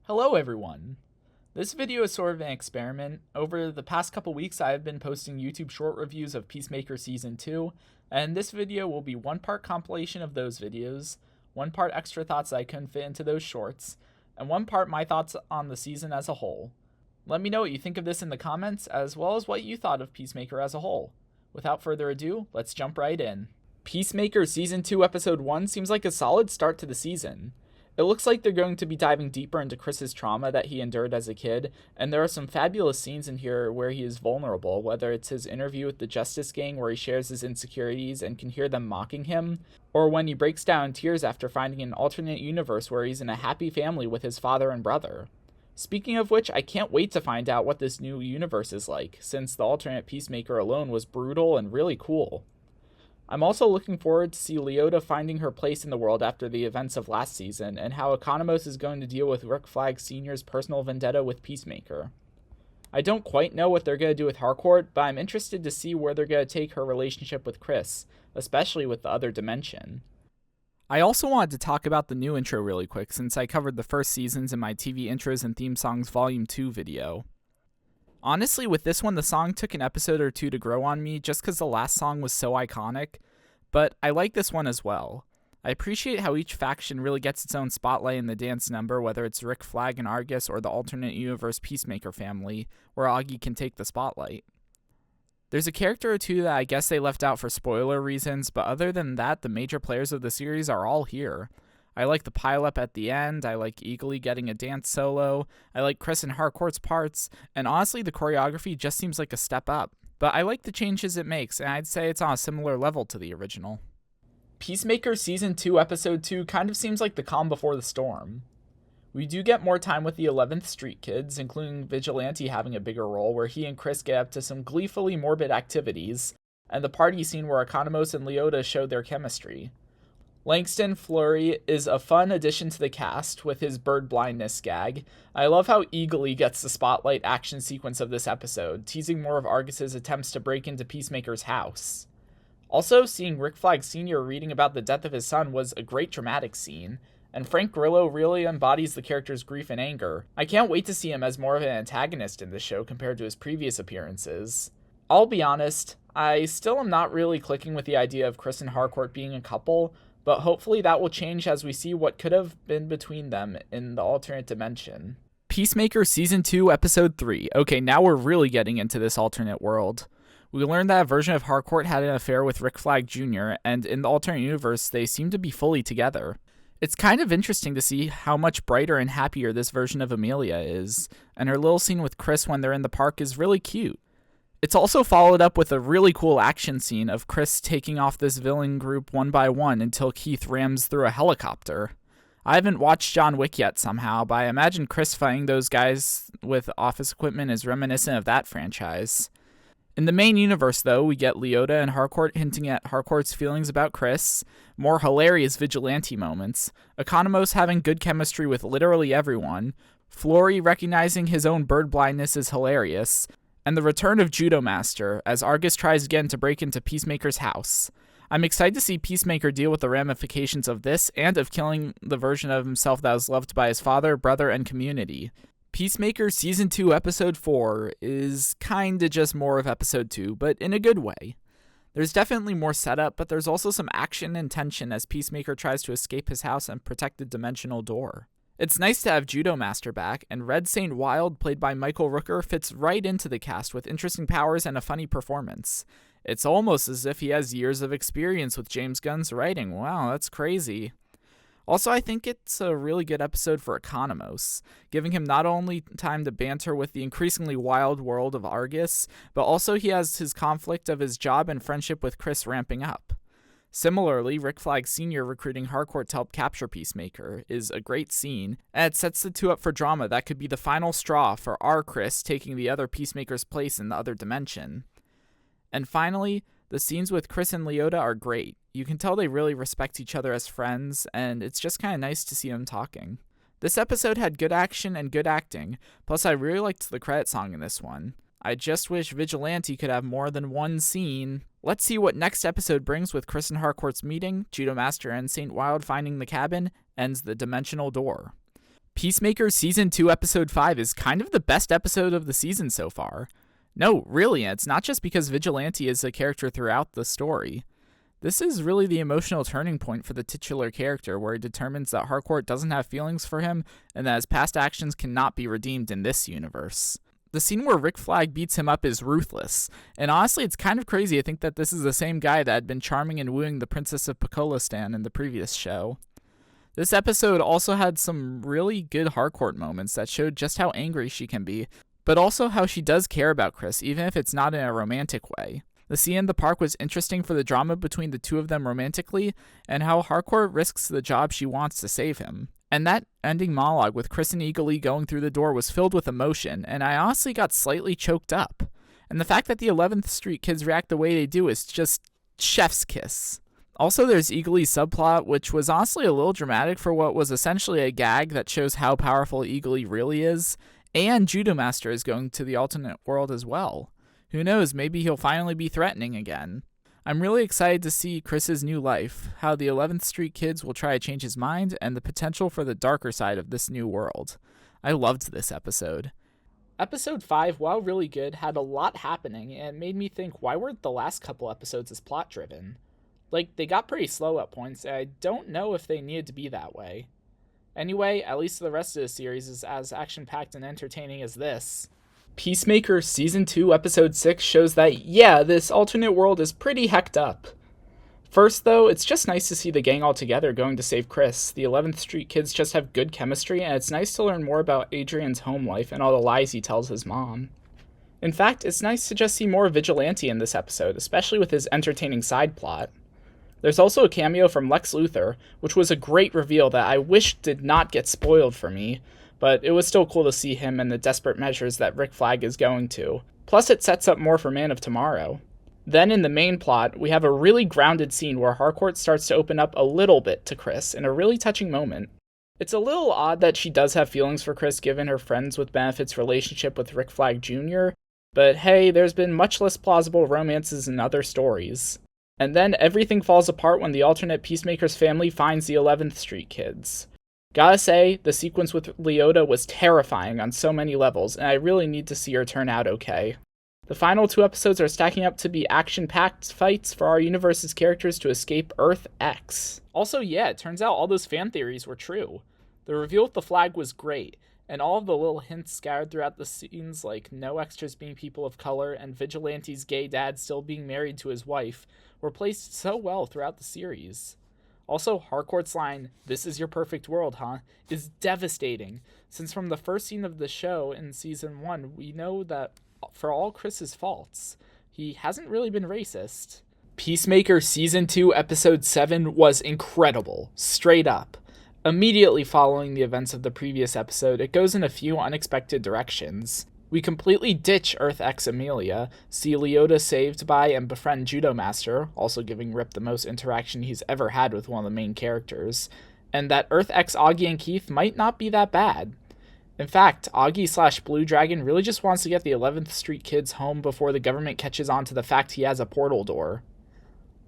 Hello everyone! This video is sort of an experiment. Over the past couple weeks I have been posting YouTube short reviews of Peacemaker Season 2, and this video will be one part compilation of those videos, one part extra thoughts that I couldn't fit into those shorts, and one part my thoughts on the season as a whole. Let me know what you think of this in the comments, as well as what you thought of Peacemaker as a whole. Without further ado, let's jump right in. Peacemaker Season 2 Episode 1 seems like a solid start to the season. It looks like they're going to be diving deeper into Chris's trauma that he endured as a kid, and there are some fabulous scenes in here where he is vulnerable, whether it's his interview with the Justice Gang where he shares his insecurities and can hear them mocking him, or when he breaks down in tears after finding an alternate universe where he's in a happy family with his father and brother. Speaking of which, I can't wait to find out what this new universe is like, since the alternate Peacemaker alone was brutal and really cool. I'm also looking forward to see Leota finding her place in the world after the events of last season, and how Economos is going to deal with Rick Flag Sr.'s personal vendetta with Peacemaker. I don't quite know what they're going to do with Harcourt, but I'm interested to see where they're going to take her relationship with Chris, especially with the other dimension. I also wanted to talk about the new intro really quick, since I covered the first seasons in my TV Intros and Theme Songs Volume 2 video. Honestly, with this one, the song took an episode or two to grow on me just because the last song was so iconic, but I like this one as well. I appreciate how each faction really gets its own spotlight in the dance number, whether it's Rick Flag and Argus or the alternate universe Peacemaker family, where Augie can take the spotlight. There's a character or two that I guess they left out for spoiler reasons, but other than that, the major players of the series are all here. I like the pileup at the end, I like Eagly getting a dance solo, I like Chris and Harcourt's parts, and honestly the choreography just seems like a step up. But I like the changes it makes, and I'd say it's on a similar level to the original. Peacemaker Season 2 Episode 2 kind of seems like the calm before the storm. We do get more time with the 11th Street Kids, including Vigilante having a bigger role, where he and Chris get up to some gleefully morbid activities, and the party scene where Economos and Leota showed their chemistry. Langston Fleury is a fun addition to the cast with his bird blindness gag. I love how Eagly gets the spotlight action sequence of this episode, teasing more of Argus's attempts to break into Peacemaker's house. Also, seeing Rick Flag Sr. reading about the death of his son was a great dramatic scene, and Frank Grillo really embodies the character's grief and anger. I can't wait to see him as more of an antagonist in this show compared to his previous appearances. I'll be honest, I still am not really clicking with the idea of Chris and Harcourt being a couple, but hopefully that will change as we see what could have been between them in the alternate dimension. Peacemaker Season 2 Episode 3. Okay, now we're really getting into this alternate world. We learned that a version of Harcourt had an affair with Rick Flag Jr., and in the alternate universe, they seem to be fully together. It's kind of interesting to see how much brighter and happier this version of Amelia is, and her little scene with Chris when they're in the park is really cute. It's also followed up with a really cool action scene of Chris taking off this villain group one by one until Keith rams through a helicopter. I haven't watched John Wick yet somehow, but I imagine Chris fighting those guys with office equipment is reminiscent of that franchise. In the main universe, though, we get Leota and Harcourt hinting at Harcourt's feelings about Chris, more hilarious vigilante moments, Economos having good chemistry with literally everyone, Fleury recognizing his own bird blindness is hilarious, and the return of Judo Master, as Argus tries again to break into Peacemaker's house. I'm excited to see Peacemaker deal with the ramifications of this, and of killing the version of himself that was loved by his father, brother, and community. Peacemaker Season 2 Episode 4 is kinda just more of Episode 2, but in a good way. There's definitely more setup, but there's also some action and tension as Peacemaker tries to escape his house and protect the dimensional door. It's nice to have Judo Master back, and Red Saint Wild, played by Michael Rooker, fits right into the cast with interesting powers and a funny performance. It's almost as if he has years of experience with James Gunn's writing. Wow, that's crazy. Also, I think it's a really good episode for Economos, giving him not only time to banter with the increasingly wild world of Argus, but also he has his conflict of his job and friendship with Chris ramping up. Similarly, Rick Flag Sr. recruiting Harcourt to help capture Peacemaker is a great scene, and it sets the two up for drama that could be the final straw for our Chris taking the other Peacemaker's place in the other dimension. And finally, the scenes with Chris and Leota are great. You can tell they really respect each other as friends, and it's just kind of nice to see them talking. This episode had good action and good acting, plus I really liked the credit song in this one. I just wish Vigilante could have more than one scene. Let's see what next episode brings with Chris and Harcourt's meeting, Judo Master and Saint Wild finding the cabin, and the dimensional door. Peacemaker Season 2 Episode 5 is kind of the best episode of the season so far. No, really, it's not just because Vigilante is a character throughout the story. This is really the emotional turning point for the titular character, where he determines that Harcourt doesn't have feelings for him and that his past actions cannot be redeemed in this universe. The scene where Rick Flag beats him up is ruthless, and honestly it's kind of crazy to think that this is the same guy that had been charming and wooing the Princess of Pecolistan in the previous show. This episode also had some really good Harcourt moments that showed just how angry she can be, but also how she does care about Chris, even if it's not in a romantic way. The scene in the park was interesting for the drama between the two of them romantically, and how Harcourt risks the job she wants to save him. And that ending monologue with Chris and Eagle going through the door was filled with emotion, and I honestly got slightly choked up. And the fact that the 11th Street kids react the way they do is just chef's kiss. Also, there's Eagle's subplot, which was honestly a little dramatic for what was essentially a gag that shows how powerful Eagle really is, and Judo Master is going to the alternate world as well. Who knows, maybe he'll finally be threatening again. I'm really excited to see Chris's new life, how the 11th Street kids will try to change his mind, and the potential for the darker side of this new world. I loved this episode. Episode 5, while really good, had a lot happening, and made me think, why weren't the last couple episodes as plot-driven? Like, they got pretty slow at points, and I don't know if they needed to be that way. Anyway, at least the rest of the series is as action-packed and entertaining as this. Peacemaker Season 2 Episode 6 shows that, yeah, this alternate world is pretty hecked up. First, though, it's just nice to see the gang all together going to save Chris. The 11th Street kids just have good chemistry, and it's nice to learn more about Adrian's home life and all the lies he tells his mom. In fact, it's nice to just see more Vigilante in this episode, especially with his entertaining side plot. There's also a cameo from Lex Luthor, which was a great reveal that I wish did not get spoiled for me, but it was still cool to see him and the desperate measures that Rick Flag is going to. Plus, it sets up more for Man of Tomorrow. Then in the main plot, we have a really grounded scene where Harcourt starts to open up a little bit to Chris in a really touching moment. It's a little odd that she does have feelings for Chris given her friends with benefits relationship with Rick Flag Jr., but hey, there's been much less plausible romances in other stories. And then everything falls apart when the alternate Peacemaker's family finds the 11th Street kids. Gotta say, the sequence with Leota was terrifying on so many levels, and I really need to see her turn out okay. The final 2 episodes are stacking up to be action-packed fights for our universe's characters to escape Earth X. Also, yeah, it turns out all those fan theories were true. The reveal with the flag was great, and all of the little hints scattered throughout the scenes, like no extras being people of color and Vigilante's gay dad still being married to his wife, were placed so well throughout the series. Also, Harcourt's line, "This is your perfect world, huh?" is devastating, since from the first scene of the show in Season 1, we know that for all Chris's faults, he hasn't really been racist. Peacemaker Season 2 Episode 7 was incredible, straight up. Immediately following the events of the previous episode, it goes in a few unexpected directions. We completely ditch Earth X Amelia, see Leota saved by and befriend Judo Master, also giving Rip the most interaction he's ever had with one of the main characters, and that Earth X Augie and Keith might not be that bad. In fact, Augie/Blue Dragon really just wants to get the 11th Street kids home before the government catches on to the fact he has a portal door.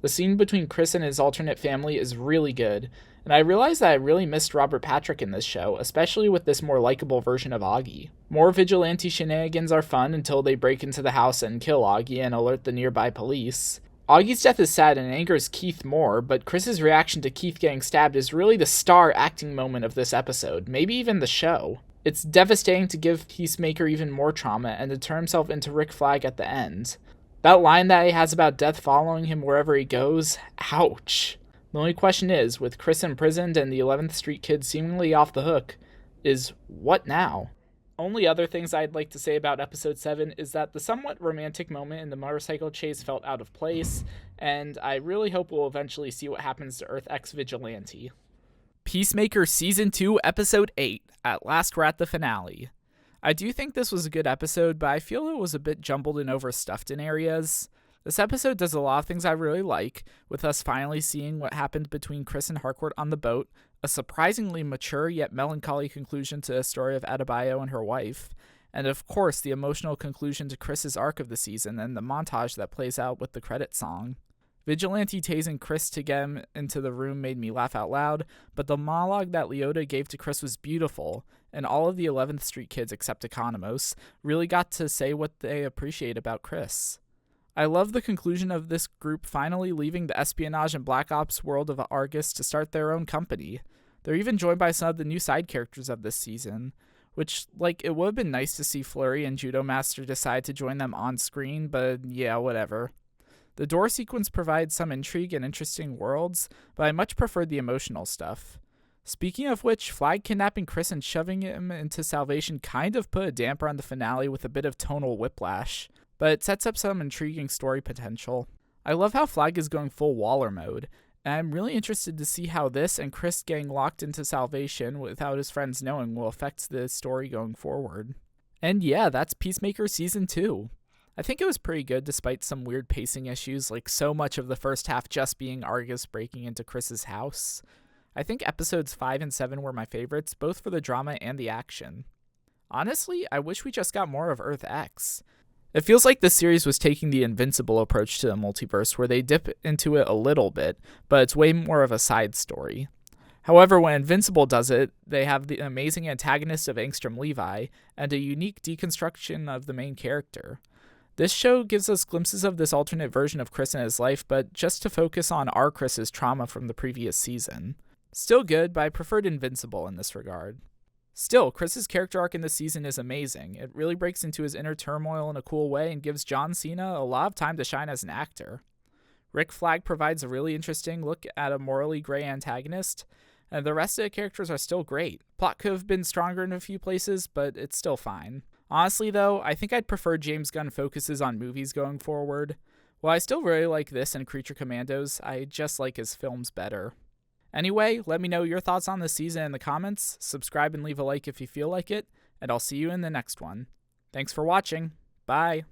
The scene between Chris and his alternate family is really good, and I realized that I really missed Robert Patrick in this show, especially with this more likable version of Augie. More vigilante shenanigans are fun until they break into the house and kill Augie and alert the nearby police. Augie's death is sad and angers Keith more, but Chris's reaction to Keith getting stabbed is really the star acting moment of this episode, maybe even the show. It's devastating to give Peacemaker even more trauma and to turn himself into Rick Flag at the end. That line that he has about death following him wherever he goes, ouch. The only question is, with Chris imprisoned and the 11th Street kids seemingly off the hook, is what now? Only other things I'd like to say about Episode 7 is that the somewhat romantic moment in the motorcycle chase felt out of place, and I really hope we'll eventually see what happens to Earth X Vigilante. Peacemaker Season 2 Episode 8. At last we're at the finale. I do think this was a good episode, but I feel it was a bit jumbled and overstuffed in areas. This episode does a lot of things I really like, with us finally seeing what happened between Chris and Harcourt on the boat, a surprisingly mature yet melancholy conclusion to the story of Adebayo and her wife, and of course the emotional conclusion to Chris's arc of the season and the montage that plays out with the credit song. Vigilante tasing Chris to get him into the room made me laugh out loud, but the monologue that Leota gave to Chris was beautiful, and all of the 11th Street kids except Economos really got to say what they appreciate about Chris. I love the conclusion of this group finally leaving the espionage and black ops world of Argus to start their own company. They're even joined by some of the new side characters of this season, which, it would have been nice to see Flurry and Judo Master decide to join them on screen, but yeah, whatever. The door sequence provides some intrigue and interesting worlds, but I much preferred the emotional stuff. Speaking of which, Flag kidnapping Chris and shoving him into Salvation kind of put a damper on the finale with a bit of tonal whiplash, but it sets up some intriguing story potential. I love how Flag is going full Waller mode, and I'm really interested to see how this and Chris getting locked into Salvation without his friends knowing will affect the story going forward. And yeah, that's Peacemaker Season 2. I think it was pretty good despite some weird pacing issues, like so much of the first half just being Argus breaking into Chris's house. I think episodes 5 and 7 were my favorites, both for the drama and the action. Honestly, I wish we just got more of Earth X. It feels like this series was taking the Invincible approach to the multiverse, where they dip into it a little bit, but it's way more of a side story. However, when Invincible does it, they have the amazing antagonist of Angstrom Levi, and a unique deconstruction of the main character. This show gives us glimpses of this alternate version of Chris and his life, but just to focus on our Chris's trauma from the previous season. Still good, but I preferred Invincible in this regard. Still, Chris's character arc in this season is amazing. It really breaks into his inner turmoil in a cool way and gives John Cena a lot of time to shine as an actor. Rick Flag provides a really interesting look at a morally gray antagonist, and the rest of the characters are still great. Plot could have been stronger in a few places, but it's still fine. Honestly, though, I think I'd prefer James Gunn focuses on movies going forward. While I still really like this and Creature Commandos, I just like his films better. Anyway, let me know your thoughts on this season in the comments, subscribe and leave a like if you feel like it, and I'll see you in the next one. Thanks for watching. Bye.